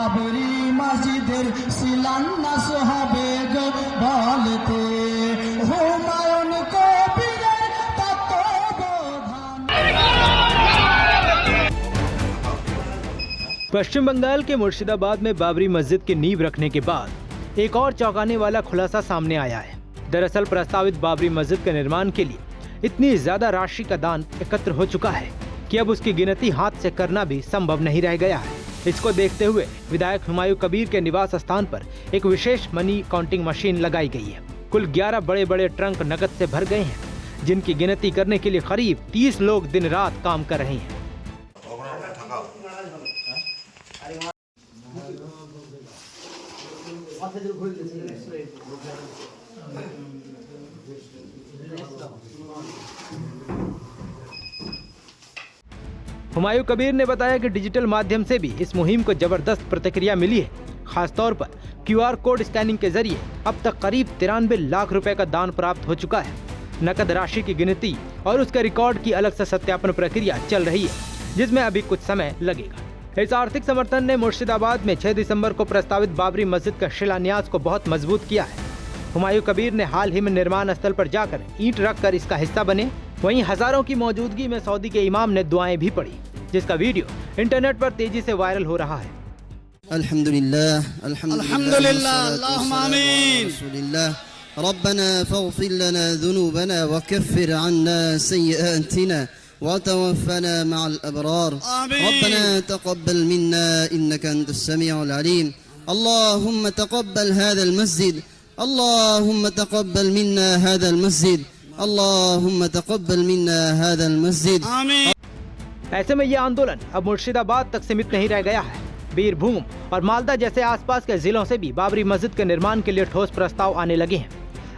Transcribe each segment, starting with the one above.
বাবরি মসজিদের শিলান্যাস হবে গো বলতে হুমায়ুন কবিরের তত্ত্বাবধান। पश्चिम बंगाल के मुर्शिदाबाद में बाबरी मस्जिद की नींव रखने के बाद एक और चौंकाने वाला खुलासा सामने आया है। दरअसल प्रस्तावित बाबरी मस्जिद के निर्माण के लिए इतनी ज्यादा राशि का दान एकत्र हो चुका है कि अब उसकी गिनती हाथ से करना भी संभव नहीं रह गया है। इसको देखते हुए विधायक हुमायूं कबीर के निवास स्थान पर एक विशेष मनी काउंटिंग मशीन लगाई गई है। कुल 11 बड़े बड़े ट्रंक नकद से भर गए हैं, जिनकी गिनती करने के लिए करीब 30 लोग दिन रात काम कर रहे हैं। हुमायूं कबीर ने बताया कि डिजिटल माध्यम से भी इस मुहिम को जबरदस्त प्रतिक्रिया मिली है। खासतौर पर QR कोड स्कैनिंग के जरिए अब तक करीब 93 लाख रुपए का दान प्राप्त हो चुका है। नकद राशि की गिनती और उसके रिकॉर्ड की अलग से सत्यापन प्रक्रिया चल रही है, जिसमें अभी कुछ समय लगेगा। इस आर्थिक समर्थन ने मुर्शिदाबाद में 6 दिसंबर को प्रस्तावित बाबरी मस्जिद का शिलान्यास को बहुत मजबूत किया है। हुमायूं कबीर ने हाल ही में निर्माण स्थल पर जाकर ईंट रखकर इसका हिस्सा बने। वहीं हजारों की मौजूदगी में सऊदी के इमाम ने दुआएं भी पढ़ी, जिसका वीडियो इंटरनेट पर तेजी से वायरल हो रहा है। अल्हम्दुलिल्लाह अल्लाहुम्मा आमीन। रब्बना फग़फिर लना ज़ुनूबना वकफ्फिर अन्ना सय्यिआतिना वतवफ़्फ़ना मअल अबरार। रब्बना तक़ब्बल मिन्ना इन्नका अंतस समीउल अलीम। अल्लाहुम्मा तक़ब्बल हाज़ल मस्जिद अल्लाहुम्मा तक़ब्बल मिन्ना हाज़ल मस्जिद अल्लाहुम्मा तक़ब्बल मिन्ना हाज़ल मस्जिद। आमीन। ऐसे में ये आंदोलन अब मुर्शिदाबाद तक सीमित नहीं रह गया है। बीरभूम और मालदा जैसे आसपास के जिलों से भी बाबरी मस्जिद के निर्माण के लिए ठोस प्रस्ताव आने लगे हैं।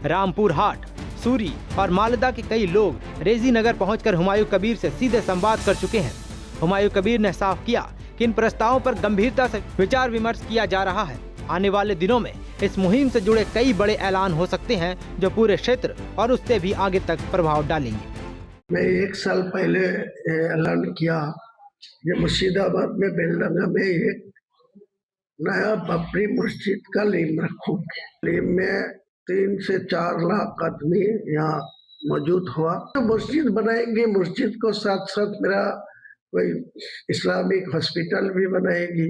रामपुर हाट, सूरी और मालदा के कई लोग रेजी नगर पहुंचकर हुमायूं कबीर से सीधे संवाद कर चुके हैं। हुमायूं कबीर ने साफ किया कि इन प्रस्तावों पर गंभीरता से विचार विमर्श किया जा रहा है। आने वाले दिनों में इस मुहिम से जुड़े कई बड़े ऐलान हो सकते हैं, जो पूरे क्षेत्र और उससे भी आगे तक प्रभाव डालेंगे। मैं 1 साल पहले ऐलान किया कि मुर्शिदाबाद में बेलडंगा में एक नया बाबरी मस्जिद का नींव रखूंगी। नींव में 3 से 4 लाख आदमी यहाँ मौजूद हुआ। तो मस्जिद बनाएंगे, मस्जिद को साथ साथ मेरा कोई इस्लामिक हॉस्पिटल भी बनाएगी,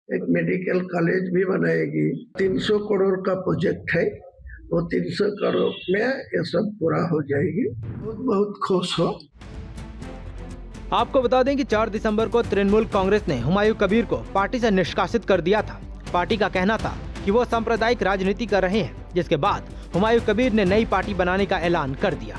एक मेडिकल कॉलेज भी बनाएगी। 300 करोड़ का प्रोजेक्ट है, वो 300 करोड़ में ये सब पूरा हो जाएगी। बहुत खुश हो। आपको बता दें कि 4 दिसंबर को तृणमूल कांग्रेस ने हुमायूं कबीर को पार्टी से निष्कासित कर दिया था। पार्टी का कहना था कि वो सांप्रदायिक राजनीति कर रहे हैं, जिसके बाद हुमायूं कबीर ने नई पार्टी बनाने का ऐलान कर दिया।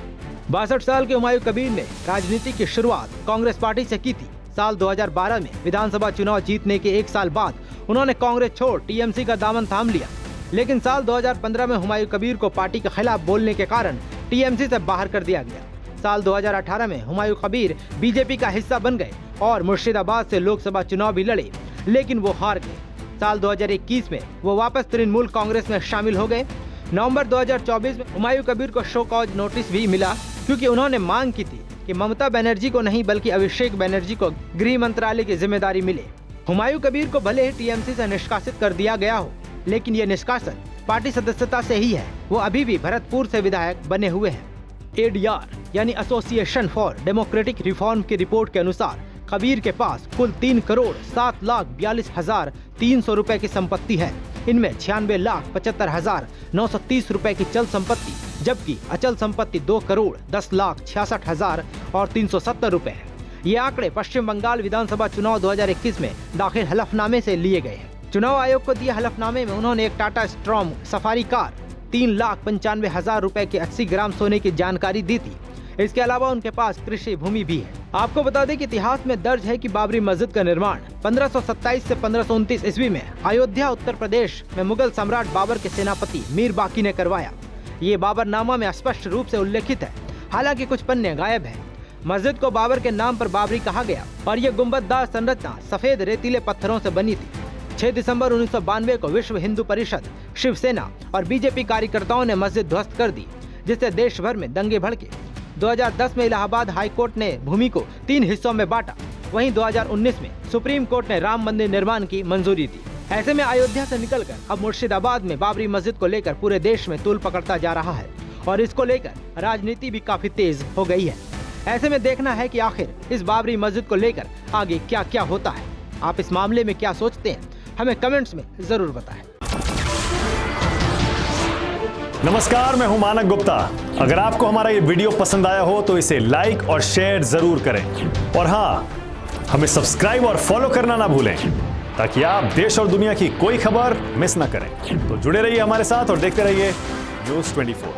62 साल के हुमायूं कबीर ने राजनीति की शुरुआत कांग्रेस पार्टी से की थी। साल 2012 में विधानसभा चुनाव जीतने के 1 साल बाद उन्होंने कांग्रेस छोड़ TMC का दामन थाम लिया, लेकिन साल 2015 में हुमायूं कबीर को पार्टी के खिलाफ बोलने के कारण TMC से बाहर कर दिया गया। साल 2018 में हुमायूं कबीर बीजेपी का हिस्सा बन गए और मुर्शिदाबाद से लोकसभा चुनाव भी लड़े, लेकिन वो हार गए। साल 2021 में वो वापस तृणमूल कांग्रेस में शामिल हो गए। नवंबर 2024 में हुमायूं कबीर को शो कॉज नोटिस भी मिला, क्योंकि उन्होंने मांग की थी कि ममता बनर्जी को नहीं बल्कि अभिषेक बनर्जी को गृह मंत्रालय की जिम्मेदारी मिले। हुमायूं कबीर को भले ही TMC से निष्कासित कर दिया गया हो, लेकिन ये निष्कासन पार्टी सदस्यता से ही है। वो अभी भी भरतपुर से विधायक बने हुए हैं। ADR यानी एसोसिएशन फॉर डेमोक्रेटिक रिफॉर्म की रिपोर्ट के अनुसार कबीर के पास कुल 3,07,42,300 रुपए की संपत्ति है। इनमें 96,75,930 रुपए की चल संपत्ति, जबकि अचल संपत्ति 2,10,66,370 रुपए है। ये आंकड़े पश्चिम बंगाल विधानसभा चुनाव 2021 में दाखिल हलफनामे से लिए गए हैं। चुनाव आयोग को दिए हलफनामे में उन्होंने एक टाटा स्ट्रॉम सफारी कार 3,95,000 रुपए के 80 ग्राम सोने की जानकारी दी थी। इसके अलावा उनके पास कृषि भूमि भी है। आपको बता दें कि इतिहास में दर्ज है कि बाबरी मस्जिद का निर्माण 1527 से 1529 ईस्वी में अयोध्या उत्तर प्रदेश में मुगल सम्राट बाबर के सेनापति मीर बाकी ने करवाया। ये बाबरनामा में स्पष्ट रूप से उल्लेखित है, हालांकि कुछ पन्ने गायब हैं। मस्जिद को बाबर के नाम पर बाबरी कहा गया और ये गुंबददार संरचना सफेद रेतीले पत्थरों से बनी थी। 6 दिसंबर 1992 को विश्व हिंदू परिषद, शिवसेना और बीजेपी कार्यकर्ताओं ने मस्जिद ध्वस्त कर दी, जिससे देश भर में दंगे भड़के। 2010 में इलाहाबाद हाई कोर्ट ने भूमि को 3 हिस्सों में बांटा। वहीं 2019 में सुप्रीम कोर्ट ने राम मंदिर निर्माण की मंजूरी दी। ऐसे में अयोध्या से निकलकर अब मुर्शिदाबाद में बाबरी मस्जिद को लेकर पूरे देश में तूल पकड़ता जा रहा है और इसको लेकर राजनीति भी काफी तेज हो गई है। ऐसे में देखना है कि आखिर इस बाबरी मस्जिद को लेकर आगे क्या क्या होता है। आप इस मामले में क्या सोचते हैं, हमें कमेंट्स में जरूर बताएं। नमस्कार, मैं हूं मानक गुप्ता। अगर आपको हमारा ये वीडियो पसंद आया हो तो इसे लाइक और शेयर जरूर करें और हाँ, हमें सब्सक्राइब और फॉलो करना ना भूलें ताकि आप देश और दुनिया की कोई खबर मिस ना करें। तो जुड़े रहिए हमारे साथ और देखते रहिए News 24।